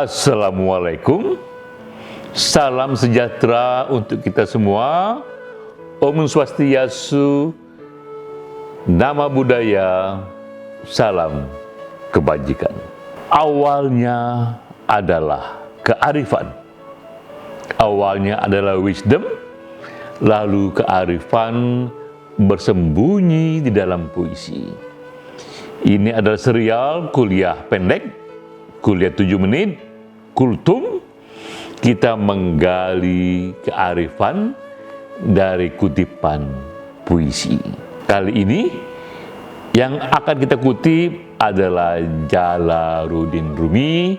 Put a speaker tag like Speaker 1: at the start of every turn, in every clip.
Speaker 1: Assalamualaikum, salam sejahtera untuk kita semua. Om Swastiastu, nama budaya, salam kebajikan. Awalnya adalah kearifan, awalnya adalah wisdom, lalu kearifan bersembunyi di dalam puisi. Ini adalah serial kuliah pendek, kuliah 7 menit, Kultum. Kita menggali kearifan dari kutipan puisi. Kali ini yang akan kita kutip adalah Jalaluddin Rumi,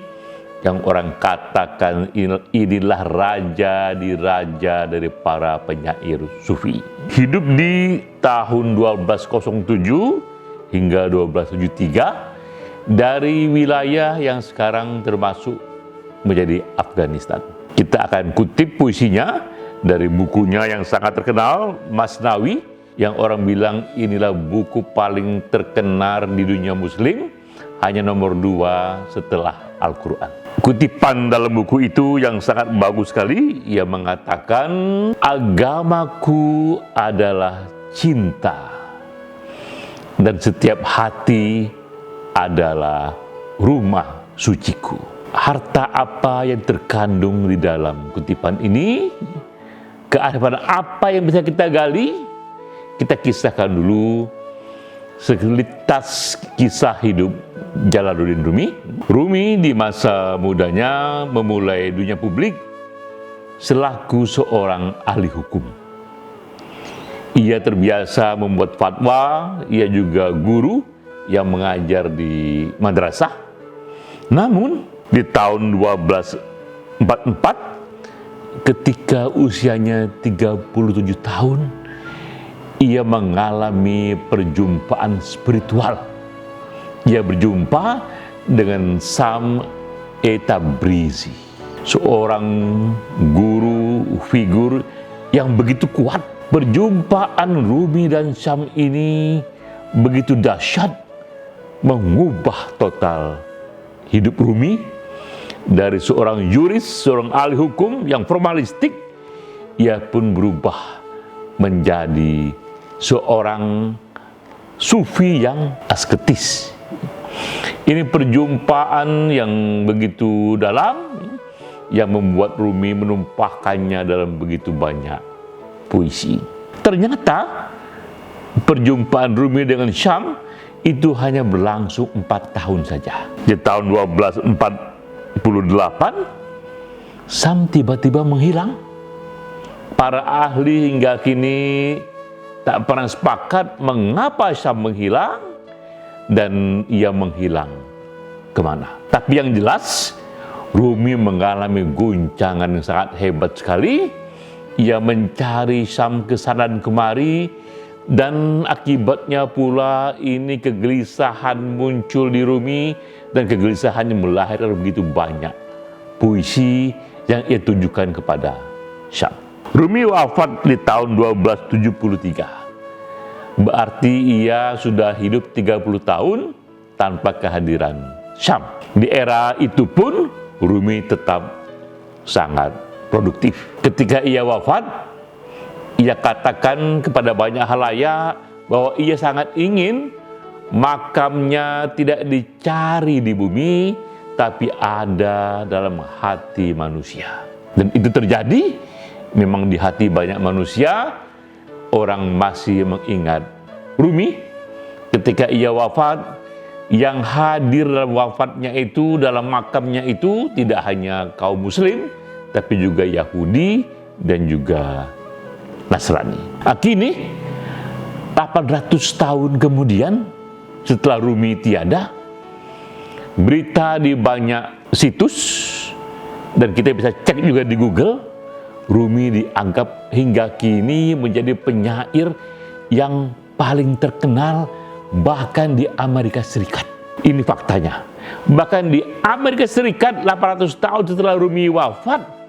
Speaker 1: yang orang katakan inilah raja di raja dari para penyair sufi. Hidup di tahun 1207 hingga 1273 dari wilayah yang sekarang termasuk menjadi Afghanistan. Kita akan kutip puisinya dari bukunya yang sangat terkenal, Masnawi, yang orang bilang inilah buku paling terkenal di dunia muslim, hanya nomor 2 setelah Al-Quran. Kutipan dalam buku itu yang sangat bagus sekali, ia mengatakan, agamaku adalah cinta, dan setiap hati adalah rumah suciku. Harta apa yang terkandung di dalam kutipan ini? Kearifan apa yang bisa kita gali? Kita kisahkan dulu segelintas kisah hidup Jalaluddin Rumi. Rumi di masa mudanya memulai dunia publik selaku seorang ahli hukum. Ia terbiasa membuat fatwa, ia juga guru yang mengajar di madrasah. Namun di tahun 1244, ketika usianya 37 tahun, ia mengalami perjumpaan spiritual. Ia berjumpa dengan Sam Tabrizi, seorang guru figur yang begitu kuat. Perjumpaan Rumi dan Sam ini begitu dahsyat, mengubah total hidup Rumi dari seorang juris, seorang ahli hukum yang formalistik. Ia pun berubah menjadi seorang sufi yang asketis. Ini perjumpaan yang begitu dalam yang membuat Rumi menumpahkannya dalam begitu banyak puisi. Ternyata perjumpaan Rumi dengan Syam itu hanya berlangsung 4 tahun saja. Di tahun 1248, Syam tiba-tiba menghilang. Para ahli hingga kini tak pernah sepakat mengapa Syam menghilang dan ia menghilang kemana. Tapi yang jelas, Rumi mengalami guncangan yang sangat hebat sekali. Ia mencari Syam ke sana dan kemari, dan akibatnya pula ini kegelisahan muncul di Rumi, dan kegelisahannya melahirkan begitu banyak puisi yang ia tunjukkan kepada Syam. Rumi wafat di tahun 1273. Berarti ia sudah hidup 30 tahun tanpa kehadiran Syam. Di era itu pun Rumi tetap sangat produktif. Ketika ia wafat, ia katakan kepada banyak halayak bahwa ia sangat ingin makamnya tidak dicari di bumi, tapi ada dalam hati manusia. Dan itu terjadi, memang di hati banyak manusia, orang masih mengingat Rumi. Ketika ia wafat, yang hadir dalam wafatnya itu, dalam makamnya itu, tidak hanya kaum muslim, tapi juga Yahudi dan juga Nasrani. Kini 800 tahun kemudian setelah Rumi tiada, berita di banyak situs dan kita bisa cek juga di Google, Rumi dianggap hingga kini menjadi penyair yang paling terkenal bahkan di Amerika Serikat. Ini faktanya. Bahkan di Amerika Serikat 800 tahun setelah Rumi wafat,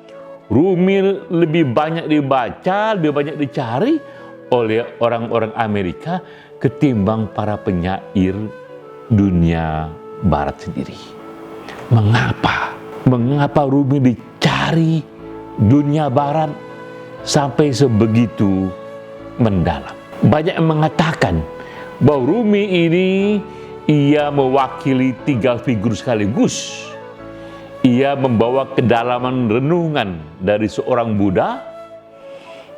Speaker 1: Rumi lebih banyak dibaca, lebih banyak dicari oleh orang-orang Amerika ketimbang para penyair dunia Barat sendiri. Mengapa? Mengapa Rumi dicari dunia barat sampai sebegitu mendalam? Banyak yang mengatakan bahwa Rumi ini ia mewakili 3 figur sekaligus. Ia membawa kedalaman renungan dari seorang Buddha.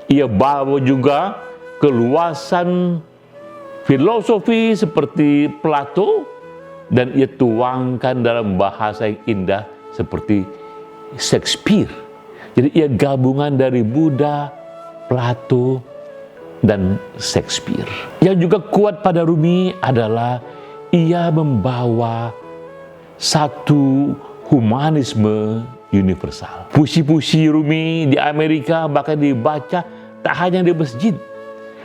Speaker 1: Ia bawa juga keluasan filosofi seperti Plato, dan ia tuangkan dalam bahasa yang indah seperti Shakespeare. Jadi ia gabungan dari Buddha, Plato, dan Shakespeare. Yang juga kuat pada Rumi adalah ia membawa satu humanisme universal. Puisi-puisi Rumi di Amerika bahkan dibaca tak hanya di masjid,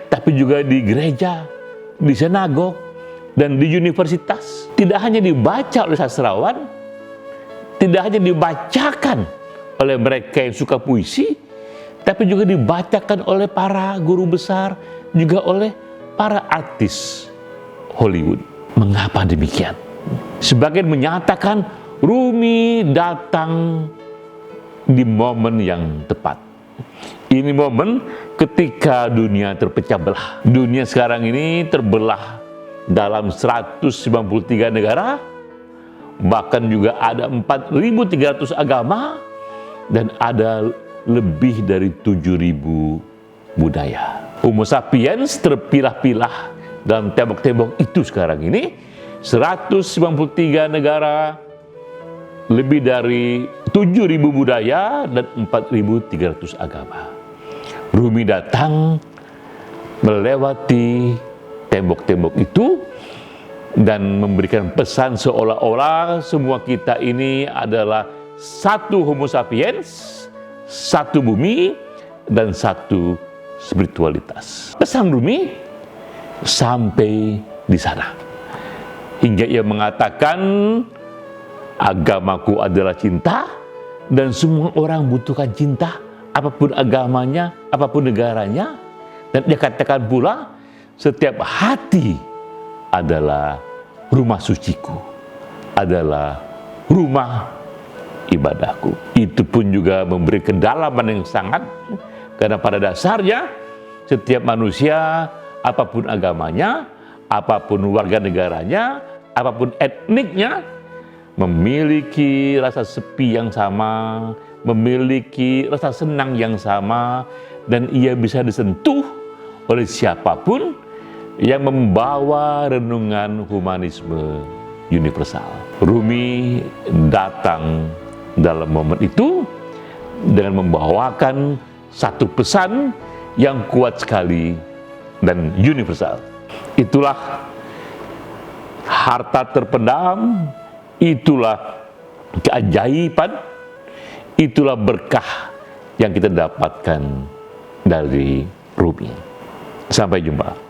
Speaker 1: tapi juga di gereja, di sinagog, dan di universitas. Tidak hanya dibaca oleh sastrawan, tidak hanya dibacakan oleh mereka yang suka puisi, tapi juga dibacakan oleh para guru besar, juga oleh para artis Hollywood. Mengapa demikian? Sebagian menyatakan Rumi datang di momen yang tepat. Ini momen ketika dunia terpecah belah. Dunia sekarang ini terbelah dalam 193 negara, bahkan juga ada 4.300 agama, dan ada lebih dari 7.000 budaya. Homo sapiens terpilah-pilah dalam tembok-tembok itu sekarang ini. 193 negara, lebih dari 7.000 budaya, dan 4.300 agama. Rumi datang melewati tembok-tembok itu dan memberikan pesan seolah-olah semua kita ini adalah satu Homo sapiens, satu bumi, dan satu spiritualitas. Pesan Rumi sampai di sana. Hingga ia mengatakan, agamaku adalah cinta, dan semua orang butuhkan cinta, apapun agamanya, apapun negaranya. Dan dia katakan pula, setiap hati adalah rumah suciku, adalah rumah ibadahku. Itu pun juga memberi kedalaman yang sangat, karena pada dasarnya setiap manusia, apapun agamanya, apapun warga negaranya, apapun etniknya, memiliki rasa sepi yang sama, memiliki rasa senang yang sama, dan ia bisa disentuh oleh siapapun yang membawa renungan humanisme universal. Rumi datang dalam momen itu dengan membawakan satu pesan yang kuat sekali dan universal. Itulah harta terpendam, itulah keajaiban, itulah berkah yang kita dapatkan dari Rumi. Sampai jumpa.